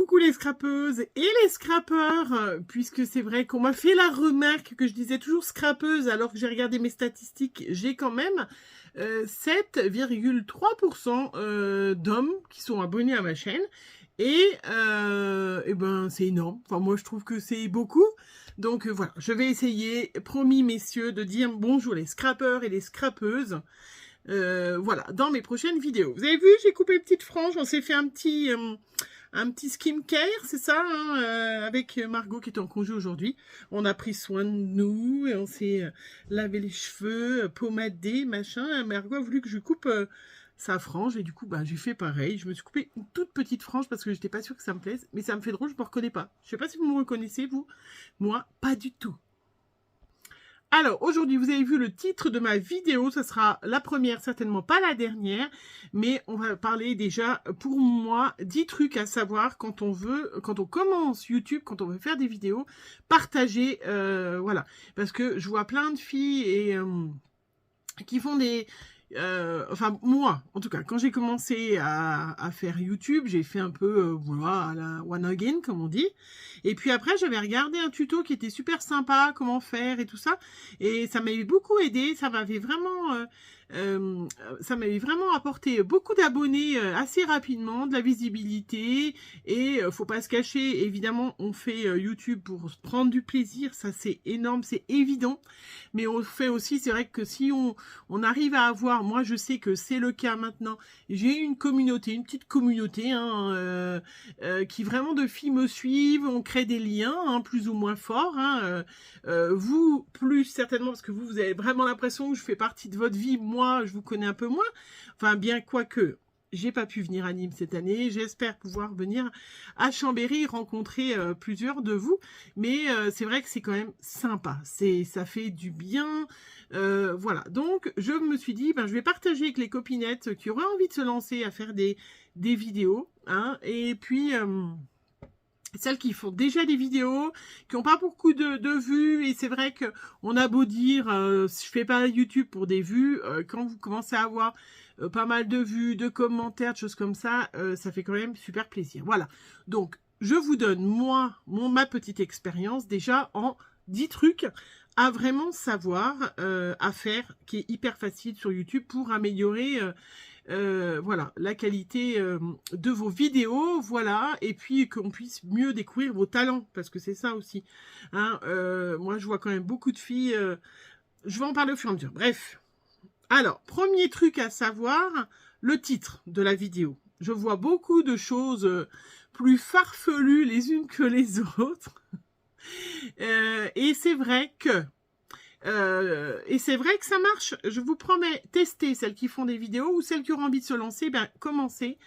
Coucou les scrapeuses et les scrappeurs, puisque c'est vrai qu'on m'a fait la remarque que je disais toujours scrapeuse alors que j'ai regardé mes statistiques, j'ai quand même 7,3% d'hommes qui sont abonnés à ma chaîne et ben c'est énorme, enfin moi je trouve que c'est beaucoup, donc voilà, je vais essayer, promis messieurs, de dire bonjour les scrappeurs et les scrapeuses. Voilà, dans mes prochaines vidéos. Vous avez vu, j'ai coupé une petite frange, on s'est fait un petit skincare, c'est ça, hein, avec Margot qui est en congé aujourd'hui. On a pris soin de nous, et on s'est lavé les cheveux, pommadé, machin. Margot a voulu que je coupe sa frange, et du coup, bah, j'ai fait pareil. Je me suis coupé une toute petite frange parce que j'étais pas sûre que ça me plaise, mais ça me fait drôle, je me reconnais pas. Je sais pas si vous me reconnaissez, vous. Moi, pas du tout. Alors, aujourd'hui, vous avez vu le titre de ma vidéo, ce sera la première, certainement pas la dernière, mais on va parler déjà, pour moi, 10 trucs à savoir quand on commence YouTube, quand on veut faire des vidéos, partager, voilà, parce que je vois plein de filles et qui font des... enfin, moi, en tout cas, quand j'ai commencé à faire YouTube, j'ai fait un peu, voilà, à la one again, comme on dit. Et puis après, j'avais regardé un tuto qui était super sympa, comment faire et tout ça. Et ça m'avait beaucoup aidé, ça m'avait vraiment apporté beaucoup d'abonnés assez rapidement, de la visibilité. Et faut pas se cacher, évidemment, on fait YouTube pour prendre du plaisir, ça c'est énorme, c'est évident. Mais on fait aussi, c'est vrai que si on arrive à avoir, moi je sais que c'est le cas maintenant, j'ai une communauté, une petite communauté, hein, qui vraiment de filles me suivent, on crée des liens, hein, plus ou moins forts, hein, vous plus certainement, parce que vous avez vraiment l'impression que je fais partie de votre vie, moi je vous connais un peu moins, enfin bien quoique... J'ai pas pu venir à Nîmes cette année. J'espère pouvoir venir à Chambéry rencontrer plusieurs de vous. Mais c'est vrai que c'est quand même sympa. Ça fait du bien. Voilà. Donc, je me suis dit, ben, je vais partager avec les copinettes qui auraient envie de se lancer à faire des vidéos. Hein, et puis... celles qui font déjà des vidéos, qui n'ont pas beaucoup de vues, et c'est vrai qu'on a beau dire, je fais pas YouTube pour des vues, quand vous commencez à avoir pas mal de vues, de commentaires, de choses comme ça, ça fait quand même super plaisir. Voilà, donc je vous donne, moi, ma petite expérience, déjà en 10 trucs à vraiment savoir, à faire, qui est hyper facile sur YouTube pour améliorer... voilà, la qualité de vos vidéos, voilà, et puis qu'on puisse mieux découvrir vos talents, parce que c'est ça aussi. Hein, moi, je vois quand même beaucoup de filles, je vais en parler au fur et à mesure. Bref, alors, premier truc à savoir, le titre de la vidéo. Je vois beaucoup de choses plus farfelues les unes que les autres, et c'est vrai que... ça marche, je vous promets, testez celles qui font des vidéos ou celles qui auront envie de se lancer, ben commencez.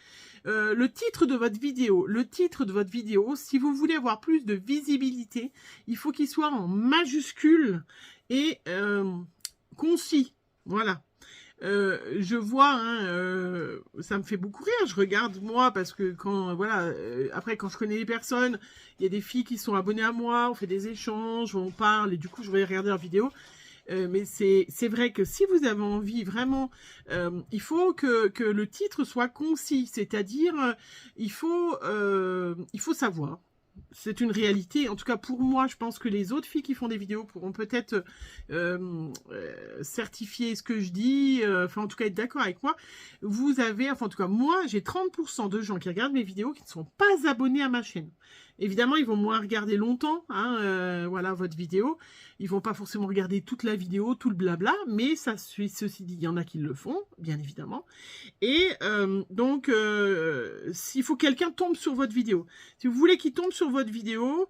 Le titre de votre vidéo, si vous voulez avoir plus de visibilité, il faut qu'il soit en majuscule et concis, voilà. Je vois, hein, ça me fait beaucoup rire, je regarde moi, parce que quand, voilà, après quand je connais les personnes, il y a des filles qui sont abonnées à moi, on fait des échanges, on parle, et du coup je vais regarder leurs vidéos, mais c'est vrai que si vous avez envie, vraiment, il faut que le titre soit concis, c'est-à-dire, il faut savoir. C'est une réalité, en tout cas pour moi, je pense que les autres filles qui font des vidéos pourront peut-être certifier ce que je dis, enfin en tout cas être d'accord avec moi. Vous avez, enfin en tout cas moi, j'ai 30% de gens qui regardent mes vidéos qui ne sont pas abonnés à ma chaîne. Évidemment, ils vont moins regarder longtemps, hein, voilà votre vidéo. Ils vont pas forcément regarder toute la vidéo, tout le blabla, mais ça, ceci dit, il y en a qui le font, bien évidemment. Et donc, s'il faut que quelqu'un tombe sur votre vidéo, si vous voulez qu'il tombe sur votre vidéo,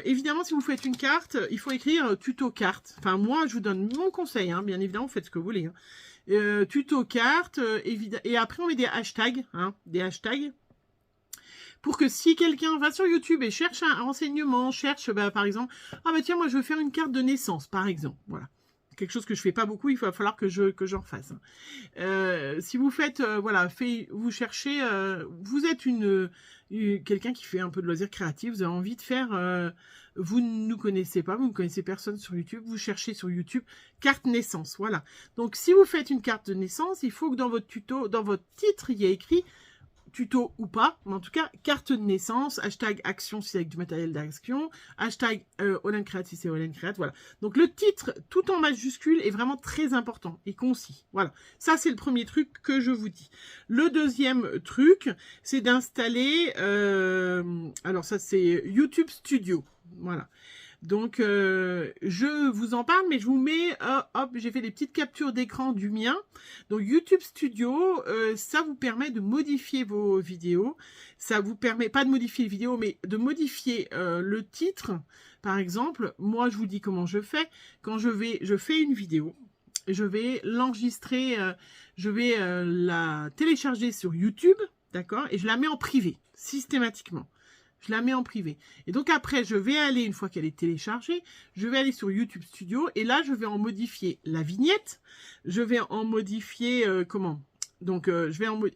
évidemment, si vous faites une carte, il faut écrire tuto carte. Enfin, moi, je vous donne mon conseil, hein, bien évidemment, faites ce que vous voulez. Hein. Tuto carte, et après, on met des hashtags, hein, pour que si quelqu'un va sur YouTube et cherche un renseignement, bah, par exemple, ah bah tiens, moi je veux faire une carte de naissance, par exemple, voilà. Quelque chose que je fais pas beaucoup, il va falloir que j'en fasse. Si vous faites, voilà, vous cherchez, vous êtes quelqu'un qui fait un peu de loisirs créatifs, vous avez envie de faire, vous ne nous connaissez pas, vous ne connaissez personne sur YouTube, vous cherchez sur YouTube carte naissance, voilà. Donc si vous faites une carte de naissance, il faut que dans votre tuto, dans votre titre, il y ait écrit tuto ou pas, mais en tout cas, carte de naissance, hashtag action si c'est avec du matériel d'action, hashtag Olencreate si c'est Olencreate, voilà. Donc le titre, tout en majuscule, est vraiment très important et concis. Voilà, ça c'est le premier truc que je vous dis. Le deuxième truc, c'est d'installer, alors ça c'est YouTube Studio, voilà. Donc, je vous en parle, mais je vous mets, hop, j'ai fait des petites captures d'écran du mien. Donc, YouTube Studio, ça vous permet de modifier vos vidéos. Ça vous permet, pas de modifier les vidéos, mais de modifier le titre. Par exemple, moi, je vous dis comment je fais. Quand je fais une vidéo, je vais l'enregistrer, je vais la télécharger sur YouTube, d'accord? Et je la mets en privé, systématiquement. Je la mets en privé. Et donc après, je vais aller, une fois qu'elle est téléchargée, je vais aller sur YouTube Studio et là, je vais en modifier la vignette. Je vais en modifier, comment? Donc,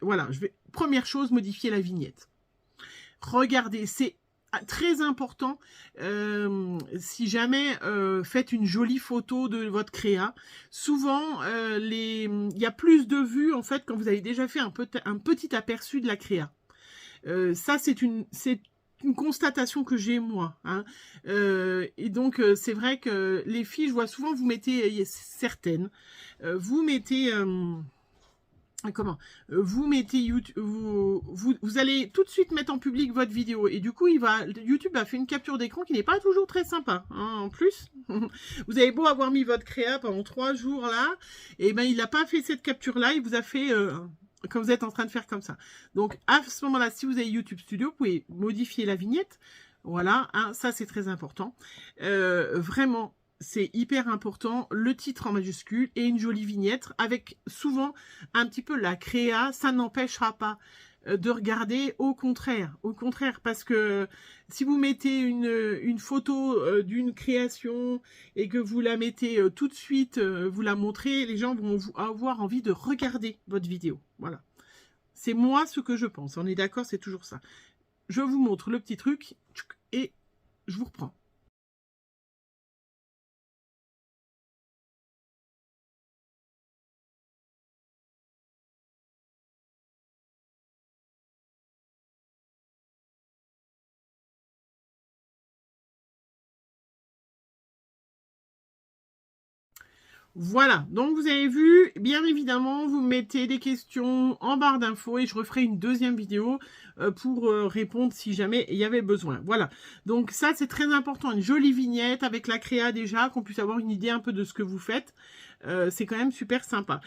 voilà, première chose, modifier la vignette. Regardez, c'est très important. Si jamais faites une jolie photo de votre créa, souvent, il y a plus de vues, en fait, quand vous avez déjà fait un petit aperçu de la créa. Ça, c'est une constatation que j'ai moi, hein. Et donc c'est vrai que les filles, je vois souvent vous mettez certaines, vous mettez vous mettez YouTube, vous allez tout de suite mettre en public votre vidéo et du coup YouTube a fait une capture d'écran qui n'est pas toujours très sympa, hein, en plus. Vous avez beau avoir mis votre créa pendant 3 jours là, et ben il n'a pas fait cette capture là, il vous a fait quand vous êtes en train de faire comme ça. Donc, à ce moment-là, si vous avez YouTube Studio, vous pouvez modifier la vignette. Voilà, hein, ça, c'est très important. Vraiment, c'est hyper important. Le titre en majuscule et une jolie vignette avec souvent un petit peu la créa. Ça n'empêchera pas de regarder, au contraire, parce que si vous mettez une photo d'une création et que vous la mettez tout de suite, vous la montrez, les gens vont avoir envie de regarder votre vidéo. Voilà. C'est moi ce que je pense. On est d'accord, c'est toujours ça. Je vous montre le petit truc et je vous reprends. Voilà, donc vous avez vu, bien évidemment, vous mettez des questions en barre d'infos et je referai une deuxième vidéo pour répondre si jamais il y avait besoin. Voilà, donc ça c'est très important, une jolie vignette avec la créa déjà, qu'on puisse avoir une idée un peu de ce que vous faites. C'est quand même super sympa.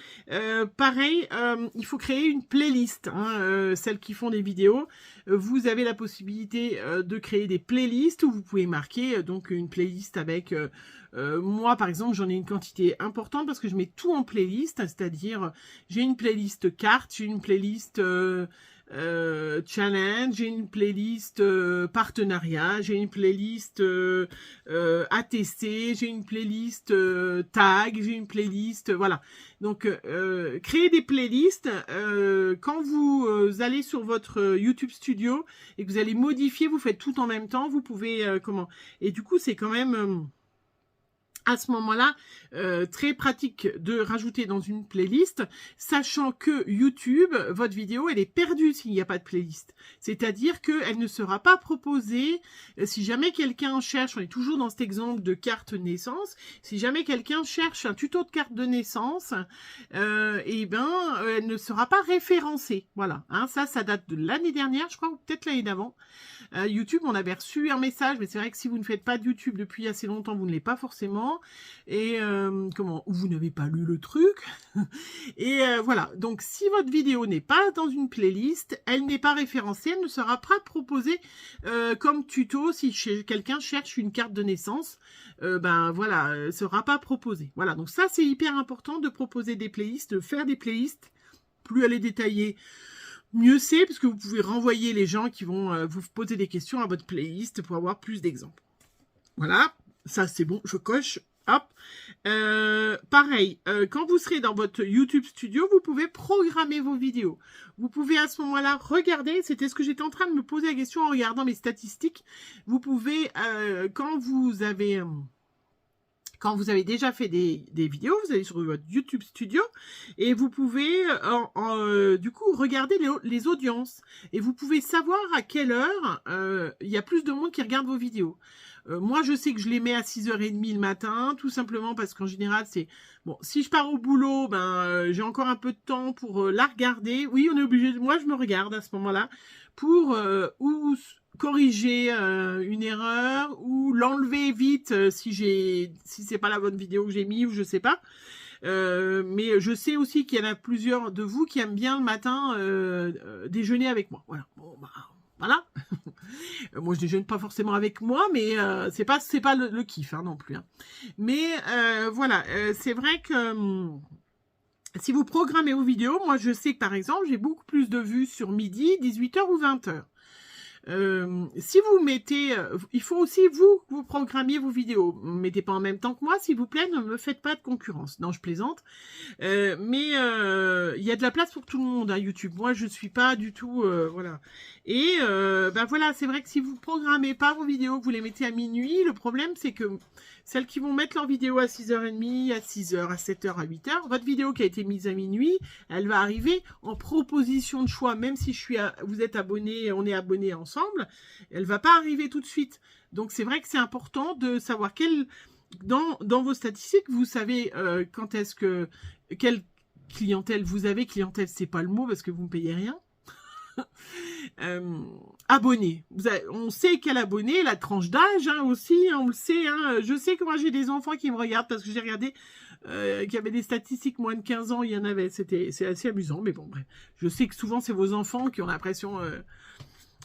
Pareil, il faut créer une playlist, hein, celles qui font des vidéos. Vous avez la possibilité de créer des playlists où vous pouvez marquer donc une playlist avec... moi, par exemple, j'en ai une quantité importante parce que je mets tout en playlist, c'est-à-dire j'ai une playlist carte, j'ai une playlist challenge, j'ai une playlist partenariat, j'ai une playlist ATC, j'ai une playlist tag, j'ai une playlist, voilà. Donc, créer des playlists, quand vous allez sur votre YouTube Studio et que vous allez modifier, vous faites tout en même temps, vous pouvez, et du coup, c'est quand même... à ce moment-là, très pratique de rajouter dans une playlist, sachant que YouTube, votre vidéo, elle est perdue s'il n'y a pas de playlist. C'est-à-dire qu'elle ne sera pas proposée, si jamais quelqu'un cherche, on est toujours dans cet exemple de carte naissance, si jamais quelqu'un cherche un tuto de carte de naissance, eh ben, elle ne sera pas référencée. Voilà, hein, ça date de l'année dernière, je crois, ou peut-être l'année d'avant. YouTube, on avait reçu un message, mais c'est vrai que si vous ne faites pas de YouTube depuis assez longtemps, vous ne l'êtes pas forcément. Et ou vous n'avez pas lu le truc. Et voilà, donc si votre vidéo n'est pas dans une playlist, elle n'est pas référencée, elle ne sera pas proposée comme tuto si quelqu'un cherche une carte de naissance. Ben voilà, elle ne sera pas proposée. Voilà, donc ça c'est hyper important de proposer des playlists, de faire des playlists. Plus elle est détaillée, mieux c'est, parce que vous pouvez renvoyer les gens qui vont vous poser des questions à votre playlist pour avoir plus d'exemples. Voilà, ça c'est bon, je coche. Hop. Pareil, quand vous serez dans votre YouTube Studio, vous pouvez programmer vos vidéos. Vous pouvez à ce moment-là regarder, c'était ce que j'étais en train de me poser la question en regardant mes statistiques. Vous pouvez, quand vous avez... Quand vous avez déjà fait des vidéos, vous allez sur votre YouTube Studio et vous pouvez du coup regarder les audiences. Et vous pouvez savoir à quelle heure il y a plus de monde qui regarde vos vidéos. Moi, je sais que je les mets à 6h30 le matin, tout simplement parce qu'en général, c'est... Bon, si je pars au boulot, j'ai encore un peu de temps pour la regarder. Oui, on est obligé... Moi, je me regarde à ce moment-là pour ou corriger une erreur ou l'enlever vite si c'est pas la bonne vidéo que j'ai mis ou je sais pas. Mais je sais aussi qu'il y en a plusieurs de vous qui aiment bien le matin déjeuner avec moi. Voilà. Bon, voilà. Moi, je déjeune pas forcément avec moi, mais c'est pas le kiff non plus. Hein. Mais voilà, c'est vrai que si vous programmez vos vidéos, moi je sais que par exemple, j'ai beaucoup plus de vues sur midi, 18h ou 20h. Si vous mettez, il faut aussi vous programmiez vos vidéos. Mettez pas en même temps que moi, s'il vous plaît, ne me faites pas de concurrence. Non, je plaisante. Mais il y a de la place pour tout le monde à YouTube. Moi, je suis pas du tout, voilà. Et voilà, c'est vrai que si vous programmez pas vos vidéos, que vous les mettez à minuit, le problème c'est que celles qui vont mettre leur vidéo à 6h30, à 6h, à 7h, à 8h, votre vidéo qui a été mise à minuit, elle va arriver en proposition de choix, même si vous êtes abonné, on est abonné ensemble, elle va pas arriver tout de suite. Donc c'est vrai que c'est important de savoir dans vos statistiques, vous savez quand est-ce que quelle clientèle vous avez. Clientèle, c'est pas le mot parce que vous ne payez rien. Abonnés. On sait quel abonné, la tranche d'âge aussi, on le sait. Je sais que moi j'ai des enfants qui me regardent parce que j'ai regardé qu'il y avait des statistiques moins de 15 ans, il y en avait. C'est assez amusant, mais bon, bref. Je sais que souvent c'est vos enfants qui ont l'impression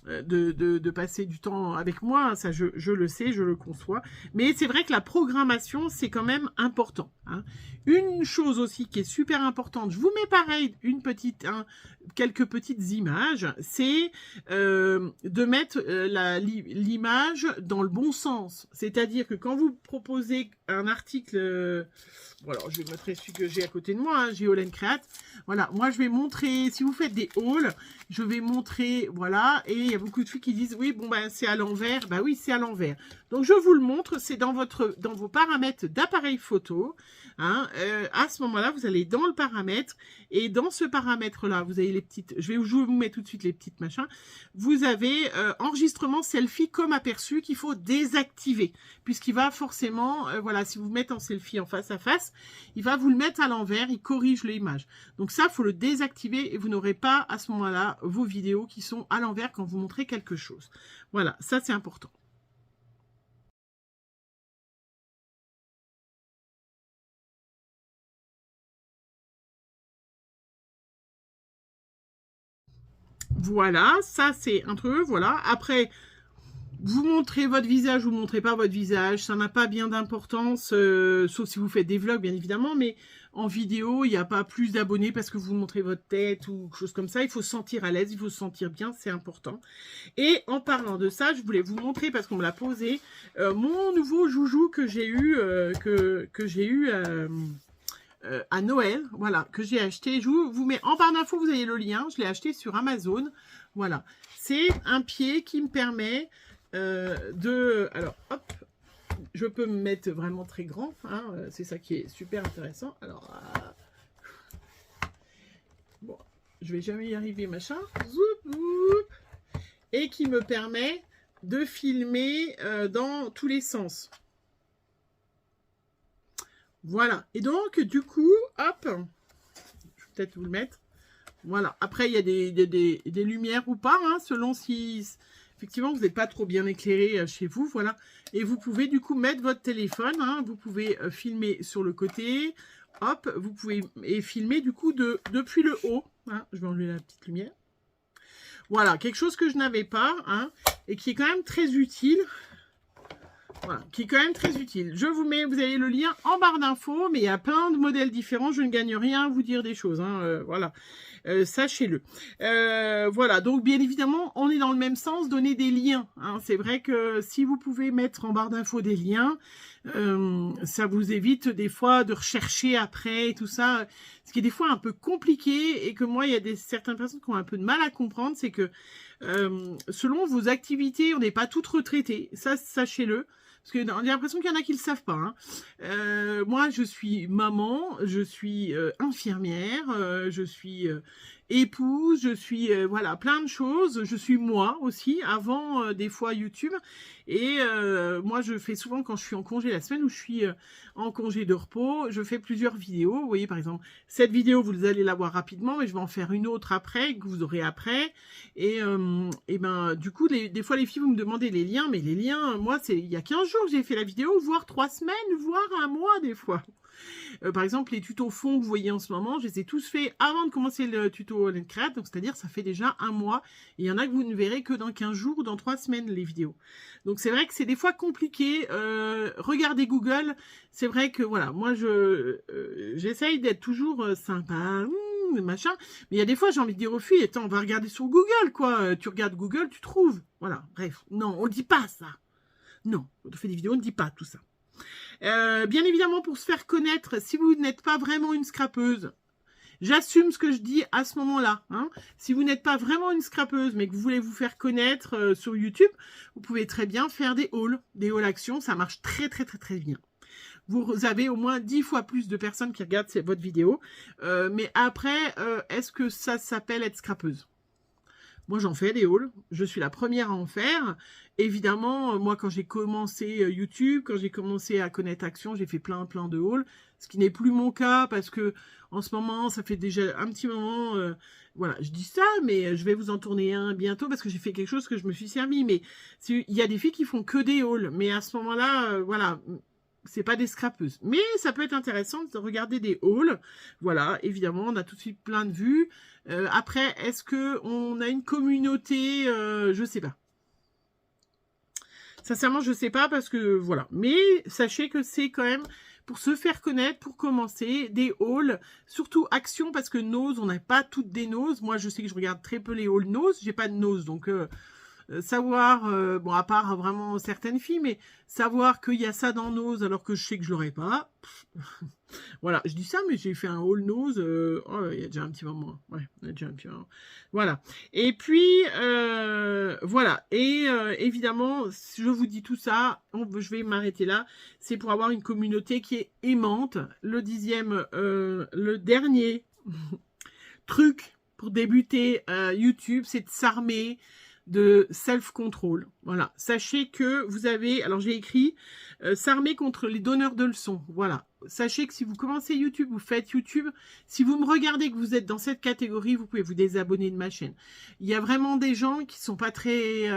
de passer du temps avec moi, ça je le sais, je le conçois, mais c'est vrai que la programmation c'est quand même important. Hein. Une chose aussi qui est super importante, je vous mets pareil quelques petites images, c'est de mettre l'image dans le bon sens, c'est-à-dire que quand vous proposez un article, voilà, je vais montrer celui que j'ai à côté de moi, Géolène Créate, voilà, moi je vais montrer, si vous faites des hauls, je vais montrer, voilà, et il y a beaucoup de filles qui disent, oui, bon, c'est à l'envers, oui, c'est à l'envers. Donc, je vous le montre, c'est dans vos paramètres d'appareil photo, hein, à ce moment-là, vous allez dans le paramètre, et dans ce paramètre-là, vous avez les petites, je vous mets tout de suite les petites machins, vous avez enregistrement selfie comme aperçu qu'il faut désactiver, puisqu'il va forcément, voilà, si vous mettez en selfie en face à face, il va vous le mettre à l'envers, il corrige l'image. Donc ça, il faut le désactiver et vous n'aurez pas à ce moment-là vos vidéos qui sont à l'envers quand vous montrez quelque chose. Voilà, ça c'est important. Voilà, ça c'est un truc, voilà. Après, vous montrez votre visage, vous ne montrez pas votre visage, ça n'a pas bien d'importance, sauf si vous faites des vlogs, bien évidemment, mais en vidéo, il n'y a pas plus d'abonnés parce que vous montrez votre tête ou quelque chose comme ça. Il faut se sentir à l'aise, il faut se sentir bien, c'est important. Et en parlant de ça, je voulais vous montrer, parce qu'on me l'a posé, mon nouveau joujou que j'ai eu, à Noël, voilà, que j'ai acheté. Je vous mets en barre d'infos, vous avez le lien, je l'ai acheté sur Amazon, voilà. C'est un pied qui me permet alors, hop, je peux me mettre vraiment très grand, hein, c'est ça qui est super intéressant. Alors, bon, je vais jamais y arriver, machin, zoup, zoup, et qui me permet de filmer dans tous les sens. Voilà, et donc, du coup, hop, je vais peut-être vous le mettre. Voilà, après, il y a des lumières ou pas, hein, selon si... Effectivement, vous n'êtes pas trop bien éclairé chez vous, voilà. Et vous pouvez du coup mettre votre téléphone, hein, vous pouvez filmer sur le côté, hop, vous pouvez filmer du coup depuis le haut. Hein, je vais enlever la petite lumière. Voilà, quelque chose que je n'avais pas, hein, et qui est quand même très utile. Voilà, qui est quand même très utile. Je vous mets, vous avez le lien en barre d'infos, mais il y a plein de modèles différents. Je ne gagne rien à vous dire des choses, hein, voilà. Sachez-le. Voilà, donc bien évidemment, on est dans le même sens, donner des liens. Hein. C'est vrai que si vous pouvez mettre en barre d'infos des liens, ça vous évite des fois de rechercher après et tout ça. Ce qui est des fois un peu compliqué et que moi, il y a certaines personnes qui ont un peu de mal à comprendre, c'est que selon vos activités, on n'est pas toutes retraitées. Ça, sachez-le. parce que j'ai l'impression qu'il y en a qui le savent pas, hein. Moi, je suis maman, je suis infirmière, je suis épouse, je suis voilà, plein de choses. Je suis moi aussi, avant des fois YouTube. Et moi, je fais souvent quand je suis en congé, la semaine où je suis en congé de repos, je fais plusieurs vidéos. Vous voyez, par exemple, cette vidéo, vous allez la voir rapidement, mais je vais en faire une autre après, que vous aurez après. Et ben, du coup, des fois, les filles, vous me demandez les liens, mais les liens, moi, c'est il y a 15 jours que j'ai fait la vidéo, voire 3 semaines, voire un mois, des fois. Par exemple, les tutos fonds que vous voyez en ce moment, je les ai tous faits avant de commencer le tuto Create, donc c'est-à-dire ça fait déjà un mois. Et il y en a que vous ne verrez que dans 15 jours ou dans 3 semaines, les vidéos. Donc c'est vrai que c'est des fois compliqué. Regardez Google, c'est vrai que voilà, moi j'essaye d'être toujours sympa, machin, mais il y a des fois j'ai envie de dire aux filles, attends, on va regarder sur Google, quoi. Tu regardes Google, tu trouves. Voilà, bref, non, on ne dit pas ça. Non, on fait des vidéos, on ne dit pas tout ça. Bien évidemment, pour se faire connaître, si vous n'êtes pas vraiment une scrapeuse, j'assume ce que je dis à ce moment-là. Hein. Si vous n'êtes pas vraiment une scrapeuse, mais que vous voulez vous faire connaître sur YouTube, vous pouvez très bien faire des hauls actions. Ça marche très très très très bien. Vous avez au moins 10 fois plus de personnes qui regardent votre vidéo. Mais après, est-ce que ça s'appelle être scrapeuse ? Moi, j'en fais des hauls. Je suis la première à en faire. Évidemment, moi, quand j'ai commencé YouTube, quand j'ai commencé à connaître Action, j'ai fait plein de hauls. Ce qui n'est plus mon cas parce que en ce moment, ça fait déjà un petit moment. Voilà, je dis ça, mais je vais vous en tourner un bientôt parce que j'ai fait quelque chose que je me suis servi. Mais il y a des filles qui font que des hauls. Mais à ce moment-là, voilà, c'est pas des scrapeuses. Mais ça peut être intéressant de regarder des hauls. Voilà, évidemment, on a tout de suite plein de vues. Après, est-ce que on a une communauté je sais pas. Sincèrement, je sais pas parce que voilà. Mais sachez que c'est quand même pour se faire connaître, pour commencer, des hauls, surtout Action parce que Nose, on n'a pas toutes des Noses. Moi, je sais que je regarde très peu les hauls Nose. J'ai pas de Nose, donc savoir, bon, à part vraiment certaines filles, mais savoir qu'il y a ça dans Nose alors que je sais que je l'aurais pas. Voilà, je dis ça, mais j'ai fait un haul Nose, oh, il y a déjà un petit moment. Ouais, il y a déjà un petit moment. Voilà. Et puis, voilà. Et évidemment, si je vous dis tout ça, je vais m'arrêter là. C'est pour avoir une communauté qui est aimante. Le dernier truc pour débuter YouTube, c'est de s'armer de self-control. Voilà. Sachez que vous avez, alors j'ai écrit, s'armer contre les donneurs de leçons. Voilà. Sachez que si vous commencez YouTube, vous faites YouTube, si vous me regardez que vous êtes dans cette catégorie, vous pouvez vous désabonner de ma chaîne. Il y a vraiment des gens qui sont pas très...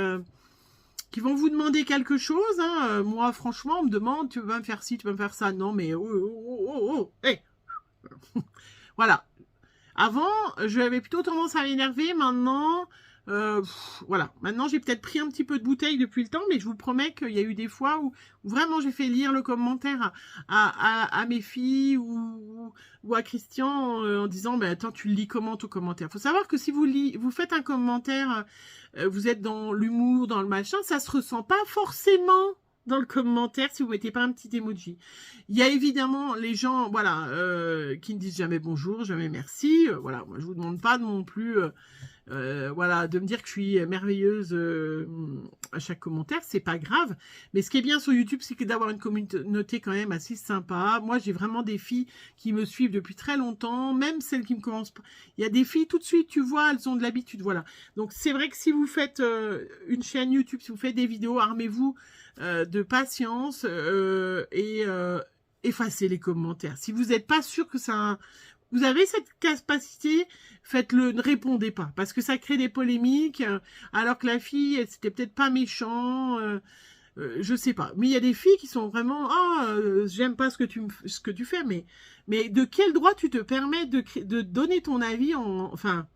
qui vont vous demander quelque chose. Hein. Moi, franchement, on me demande, tu vas me faire ci, tu vas me faire ça. Non, mais hey. Voilà. Avant, j'avais plutôt tendance à m'énerver. Maintenant... voilà, maintenant j'ai peut-être pris un petit peu de bouteille depuis le temps, mais je vous promets qu'il y a eu des fois où vraiment j'ai fait lire le commentaire à mes filles ou à Christian en disant bah, attends, tu le lis comment ton commentaire. Faut savoir que si vous faites un commentaire, vous êtes dans l'humour, dans le machin, ça se ressent pas forcément dans le commentaire si vous mettez pas un petit emoji. Il y a évidemment les gens voilà qui ne disent jamais bonjour, jamais merci. Voilà, moi je vous demande pas non plus voilà, de me dire que je suis merveilleuse à chaque commentaire, c'est pas grave. Mais ce qui est bien sur YouTube, c'est que d'avoir une communauté quand même assez sympa. Moi, j'ai vraiment des filles qui me suivent depuis très longtemps, même celles qui me commencent pas. Il y a des filles, tout de suite, tu vois, elles ont de l'habitude, voilà. Donc, c'est vrai que si vous faites une chaîne YouTube, si vous faites des vidéos, armez-vous de patience et effacez les commentaires. Si vous n'êtes pas sûr que ça... Vous avez cette capacité, faites-le, ne répondez pas, parce que ça crée des polémiques, alors que la fille, c'était peut-être pas méchant, je sais pas. Mais il y a des filles qui sont vraiment, j'aime pas ce que tu fais, mais de quel droit tu te permets de donner ton avis enfin,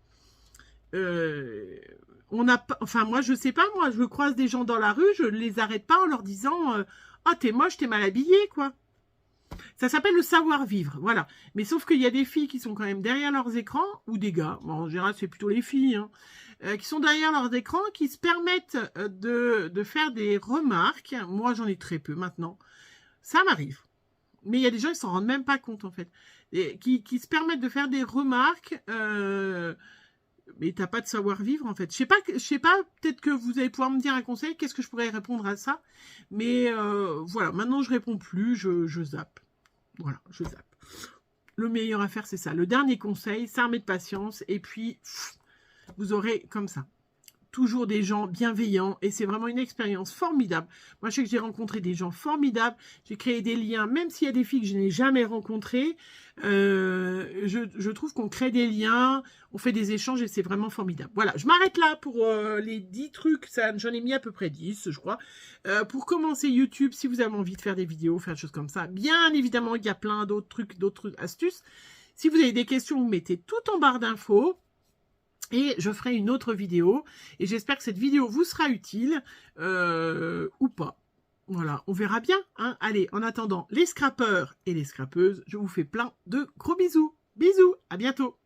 moi je sais pas, moi je croise des gens dans la rue, je les arrête pas en leur disant, t'es moche, t'es mal habillée, quoi. Ça s'appelle le savoir-vivre, voilà. Mais sauf qu'il y a des filles qui sont quand même derrière leurs écrans, ou des gars, bon, en général c'est plutôt les filles, hein, qui sont derrière leurs écrans, qui se permettent de faire des remarques. Moi j'en ai très peu maintenant, ça m'arrive. Mais il y a des gens qui s'en rendent même pas compte en fait. Et qui se permettent de faire des remarques mais t'as pas de savoir-vivre, en fait. Je sais pas, peut-être que vous allez pouvoir me dire un conseil, qu'est-ce que je pourrais répondre à ça? Mais voilà, maintenant je réponds plus, je zappe. Voilà, je zappe. Le meilleur à faire, c'est ça. Le dernier conseil, s'armer de patience, et puis vous aurez comme ça toujours des gens bienveillants et c'est vraiment une expérience formidable. Moi, je sais que j'ai rencontré des gens formidables, j'ai créé des liens, même s'il y a des filles que je n'ai jamais rencontrées, je trouve qu'on crée des liens, on fait des échanges et c'est vraiment formidable. Voilà, je m'arrête là pour les 10 trucs, j'en ai mis à peu près 10, je crois. Pour commencer YouTube, si vous avez envie de faire des vidéos, faire des choses comme ça, bien évidemment, il y a plein d'autres trucs, astuces. Si vous avez des questions, vous mettez tout en barre d'infos. Et je ferai une autre vidéo. Et j'espère que cette vidéo vous sera utile ou pas. Voilà, on verra bien. Hein. Allez, en attendant, les scrappeurs et les scrappeuses, je vous fais plein de gros bisous. Bisous, à bientôt.